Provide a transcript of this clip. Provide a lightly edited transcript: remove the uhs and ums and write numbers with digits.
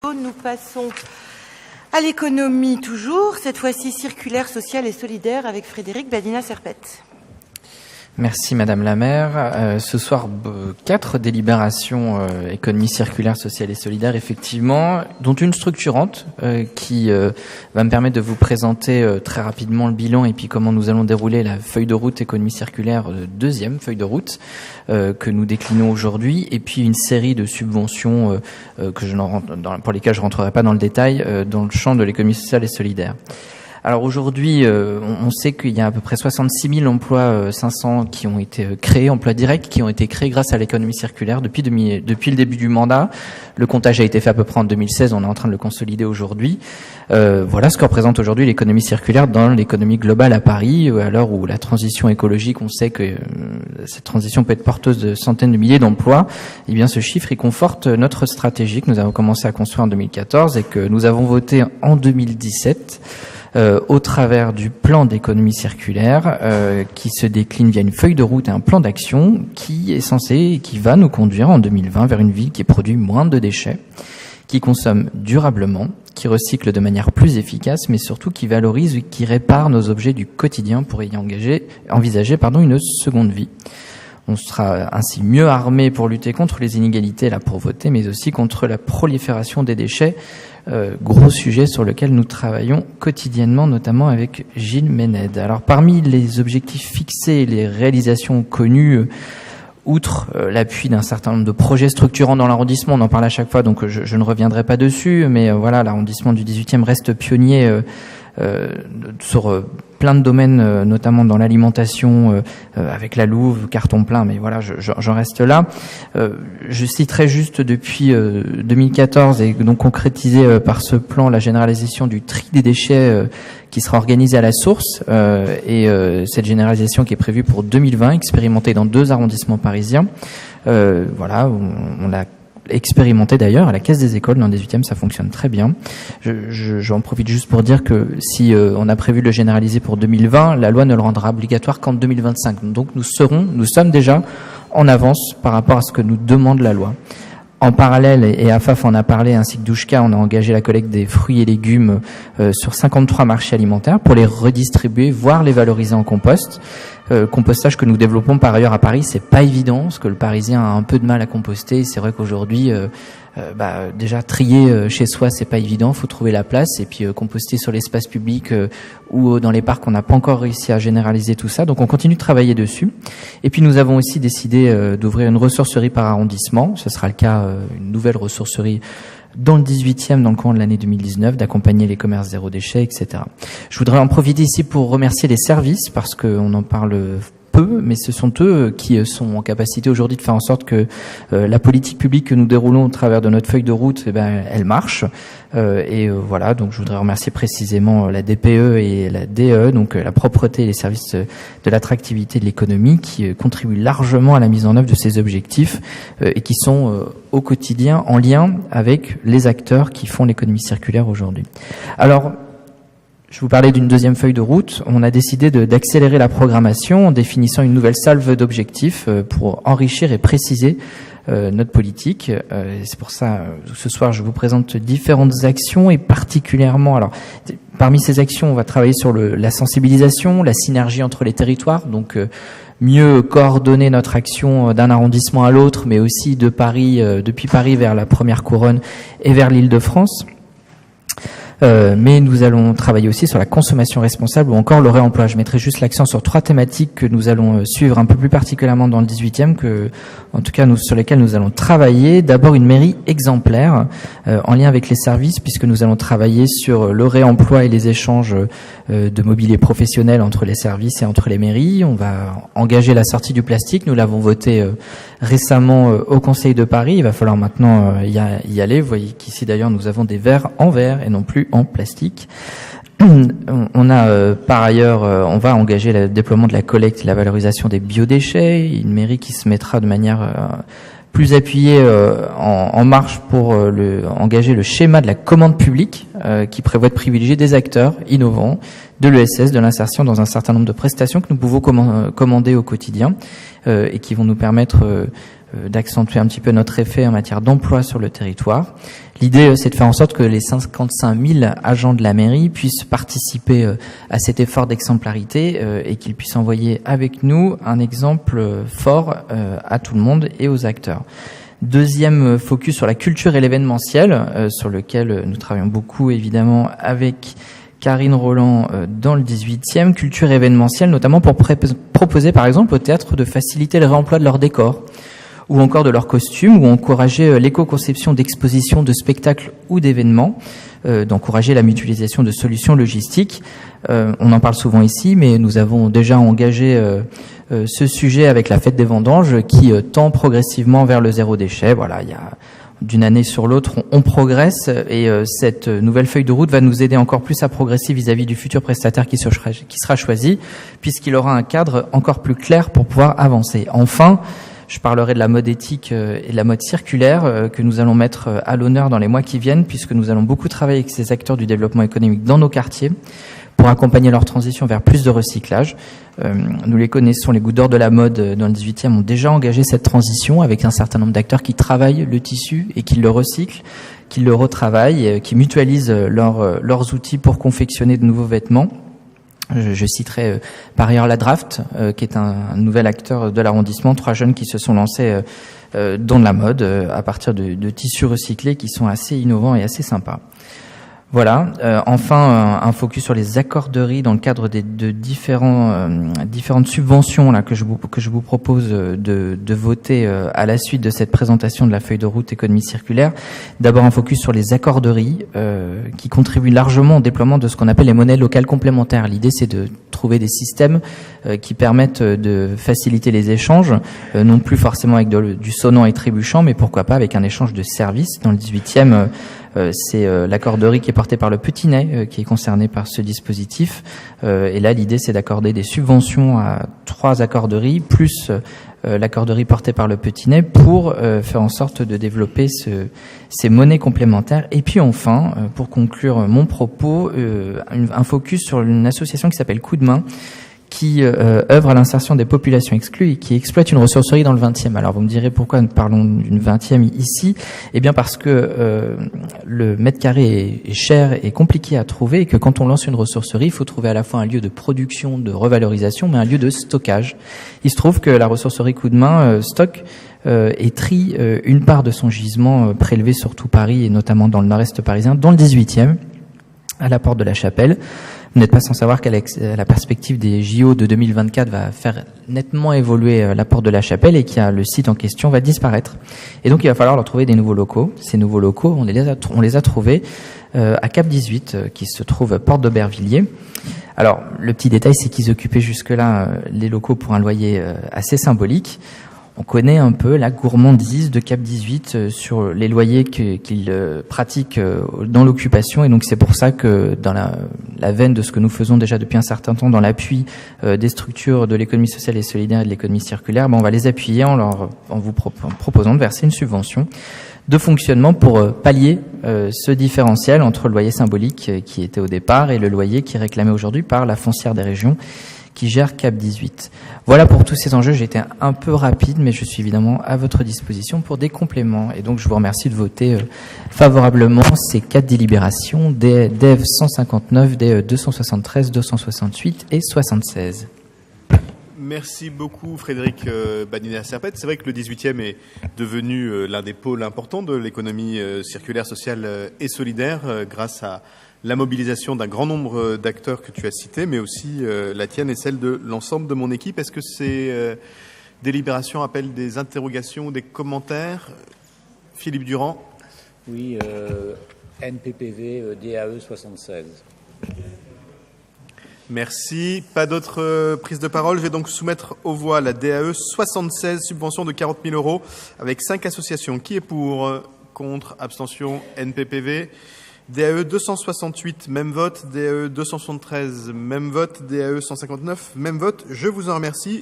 Nous passons à l'économie toujours, cette fois-ci circulaire, sociale et solidaire avec Frédéric Badina-Serpette. Merci Madame la maire. Ce soir, 4 délibérations économie circulaire, sociale et solidaire, effectivement, dont une structurante qui va me permettre de vous présenter très rapidement le bilan et puis comment nous allons dérouler la feuille de route économie circulaire, deuxième feuille de route que nous déclinons aujourd'hui, et puis une série de subventions pour lesquelles je ne rentrerai pas dans le détail dans le champ de l'économie sociale et solidaire. Alors aujourd'hui, on sait qu'il y a à peu près 66 000 emplois 500 qui ont été créés, emplois directs qui ont été créés grâce à l'économie circulaire depuis le début du mandat. Le comptage a été fait à peu près en 2016, on est en train de le consolider aujourd'hui. Voilà ce que représente aujourd'hui l'économie circulaire dans l'économie globale à Paris, à l'heure où la transition écologique, on sait que cette transition peut être porteuse de centaines de milliers d'emplois. Eh bien, ce chiffre, il conforte notre stratégie que nous avons commencé à construire en 2014 et que nous avons voté en 2017. Au travers du plan d'économie circulaire qui se décline via une feuille de route et un plan d'action qui est censé, qui va nous conduire en 2020 vers une ville qui produit moins de déchets, qui consomme durablement, qui recycle de manière plus efficace, mais surtout qui valorise et qui répare nos objets du quotidien pour y envisager une seconde vie. On sera ainsi mieux armé pour lutter contre les inégalités et la pauvreté, mais aussi contre la prolifération des déchets, gros sujet sur lequel nous travaillons quotidiennement, notamment avec Gilles Ménède. Alors parmi les objectifs fixés et les réalisations connues, outre l'appui d'un certain nombre de projets structurants dans l'arrondissement, on en parle à chaque fois, donc je ne reviendrai pas dessus, mais voilà, l'arrondissement du 18e reste pionnier sur plein de domaines, notamment dans l'alimentation, avec la Louve, carton plein, mais voilà, j'en reste là. Je citerai juste depuis 2014 et donc concrétisé par ce plan la généralisation du tri des déchets qui sera organisé à la source et cette généralisation qui est prévue pour 2020, expérimentée dans 2 arrondissements parisiens. Voilà, on l'a expérimenté d'ailleurs à la Caisse des écoles dans le 18e, ça fonctionne très bien. J'en profite juste pour dire que si on a prévu de le généraliser pour 2020, la loi ne le rendra obligatoire qu'en 2025. Donc nous sommes déjà en avance par rapport à ce que nous demande la loi. En parallèle, et AFAF en a parlé, ainsi que Douchka, on a engagé la collecte des fruits et légumes sur 53 marchés alimentaires pour les redistribuer, voire les valoriser en compost. Compostage que nous développons par ailleurs à Paris, c'est pas évident, parce que le Parisien a un peu de mal à composter. C'est vrai qu'aujourd'hui, déjà trier chez soi, c'est pas évident, faut trouver la place, et puis composter sur l'espace public ou dans les parcs, on n'a pas encore réussi à généraliser tout ça, donc on continue de travailler dessus. Et puis nous avons aussi décidé d'ouvrir une ressourcerie par arrondissement, ce sera le cas, une nouvelle ressourcerie dans le 18e, dans le courant de l'année 2019, d'accompagner les commerces zéro déchet, etc. Je voudrais en profiter ici pour remercier les services, parce qu'on en parle peu, mais ce sont eux qui sont en capacité aujourd'hui de faire en sorte que la politique publique que nous déroulons au travers de notre feuille de route, elle marche. Voilà, donc je voudrais remercier précisément la DPE et la DE, donc la propreté et les services de l'attractivité de l'économie, qui contribuent largement à la mise en œuvre de ces objectifs et qui sont au quotidien en lien avec les acteurs qui font l'économie circulaire aujourd'hui. Alors, je vous parlais d'une deuxième feuille de route. On a décidé d'accélérer la programmation en définissant une nouvelle salve d'objectifs pour enrichir et préciser notre politique. C'est pour ça, ce soir, je vous présente différentes actions et particulièrement, alors, parmi ces actions, on va travailler sur la sensibilisation, la synergie entre les territoires, donc mieux coordonner notre action d'un arrondissement à l'autre, mais aussi de Paris, depuis Paris vers la première couronne et vers l'Île-de-France. Mais nous allons travailler aussi sur la consommation responsable ou encore le réemploi. Je mettrai juste l'accent sur 3 thématiques que nous allons suivre un peu plus particulièrement dans le 18e, en tout cas sur lesquelles nous allons travailler. D'abord une mairie exemplaire en lien avec les services, puisque nous allons travailler sur le réemploi et les échanges de mobilier professionnel entre les services et entre les mairies. On va engager la sortie du plastique. Nous l'avons voté récemment au Conseil de Paris. Il va falloir maintenant y aller. Vous voyez qu'ici d'ailleurs nous avons des verres en verre et non plus en plastique. On a par ailleurs, on va engager le déploiement de la collecte et la valorisation des biodéchets. Une mairie qui se mettra de manière plus appuyée en marche pour engager le schéma de la commande publique qui prévoit de privilégier des acteurs innovants, de l'ESS, de l'insertion dans un certain nombre de prestations que nous pouvons commander au quotidien et qui vont nous permettre d'accentuer un petit peu notre effet en matière d'emploi sur le territoire. L'idée, c'est de faire en sorte que les 55 000 agents de la mairie puissent participer à cet effort d'exemplarité et qu'ils puissent envoyer avec nous un exemple fort à tout le monde et aux acteurs. Deuxième focus sur la culture et l'événementiel, sur lequel nous travaillons beaucoup évidemment avec Karine Roland dans le 18e, culture événementielle notamment pour proposer par exemple au théâtre de faciliter le réemploi de leurs décors ou encore de leurs costumes, ou encourager l'éco-conception d'expositions, de spectacles ou d'événements, d'encourager la mutualisation de solutions logistiques. On en parle souvent ici, mais nous avons déjà engagé ce sujet avec la fête des vendanges qui tend progressivement vers le zéro déchet. Voilà, il y a d'une année sur l'autre, on progresse et cette nouvelle feuille de route va nous aider encore plus à progresser vis-à-vis du futur prestataire qui sera choisi, puisqu'il aura un cadre encore plus clair pour pouvoir avancer. Enfin, je parlerai de la mode éthique et de la mode circulaire que nous allons mettre à l'honneur dans les mois qui viennent, puisque nous allons beaucoup travailler avec ces acteurs du développement économique dans nos quartiers pour accompagner leur transition vers plus de recyclage. Nous les connaissons, les Gouttes d'Or de la mode dans le 18e ont déjà engagé cette transition avec un certain nombre d'acteurs qui travaillent le tissu et qui le recyclent, qui le retravaillent, qui mutualisent leurs outils pour confectionner de nouveaux vêtements. Je citerai par ailleurs la Draft, qui est un nouvel acteur de l'arrondissement, 3 jeunes qui se sont lancés dans la mode à partir de tissus recyclés qui sont assez innovants et assez sympas. Voilà. Enfin, un focus sur les accorderies dans le cadre de différentes subventions là que je vous propose de voter à la suite de cette présentation de la feuille de route économie circulaire. D'abord, un focus sur les accorderies qui contribuent largement au déploiement de ce qu'on appelle les monnaies locales complémentaires. L'idée, c'est de trouver des systèmes qui permettent de faciliter les échanges, non plus forcément avec du sonnant et trébuchant, mais pourquoi pas avec un échange de services. Dans le 18e, c'est l'accorderie qui est portée par le Petit-Nez qui est concerné par ce dispositif. Et là, l'idée, c'est d'accorder des subventions à 3 accorderies, plus l'accorderie portée par le Petit-Nez pour faire en sorte de développer ces monnaies complémentaires. Et puis enfin, pour conclure mon propos, un focus sur une association qui s'appelle Coup de main, qui œuvre à l'insertion des populations exclues et qui exploite une ressourcerie dans le 20e. Alors vous me direz pourquoi nous parlons d'une 20e ici? Eh bien parce que le mètre carré est cher et compliqué à trouver et que quand on lance une ressourcerie, il faut trouver à la fois un lieu de production, de revalorisation, mais un lieu de stockage. Il se trouve que la ressourcerie Coup de main stocke et trie une part de son gisement prélevé sur tout Paris et notamment dans le nord-est parisien, dans le 18e, à la porte de la Chapelle. Vous n'êtes pas sans savoir qu'à la perspective des JO de 2024 va faire nettement évoluer la porte de la Chapelle et que le site en question va disparaître. Et donc il va falloir leur trouver des nouveaux locaux. Ces nouveaux locaux, on les a trouvés à Cap 18, qui se trouve porte d'Aubervilliers. Alors le petit détail, c'est qu'ils occupaient jusque-là les locaux pour un loyer assez symbolique. On connaît un peu la gourmandise de Cap 18 sur les loyers qu'ils pratiquent dans l'occupation, et donc c'est pour ça que dans la veine de ce que nous faisons déjà depuis un certain temps dans l'appui des structures de l'économie sociale et solidaire et de l'économie circulaire, on va les appuyer en vous proposant de verser une subvention de fonctionnement pour pallier ce différentiel entre le loyer symbolique qui était au départ et le loyer qui est réclamé aujourd'hui par la foncière des régions qui gère Cap 18. Voilà pour tous ces enjeux. J'ai été un peu rapide, mais je suis évidemment à votre disposition pour des compléments. Et donc, je vous remercie de voter favorablement ces 4 délibérations, des DEV 159, des 273, 268 et 76. Merci beaucoup Frédéric Badina-Serpette. C'est vrai que le 18e est devenu l'un des pôles importants de l'économie circulaire, sociale et solidaire grâce à la mobilisation d'un grand nombre d'acteurs que tu as cités, mais aussi la tienne et celle de l'ensemble de mon équipe. Est-ce que ces délibérations appellent des interrogations ou des commentaires? Philippe Durand. Oui, NPPV DAE 76. Merci. Pas d'autres prises de parole. Je vais donc soumettre aux voix la DAE 76, subvention de 40 000 euros, avec 5 associations. Qui est pour? Contre? Abstention? NPPV. DAE 268, même vote. DAE 273, même vote. DAE 159, même vote. Je vous en remercie.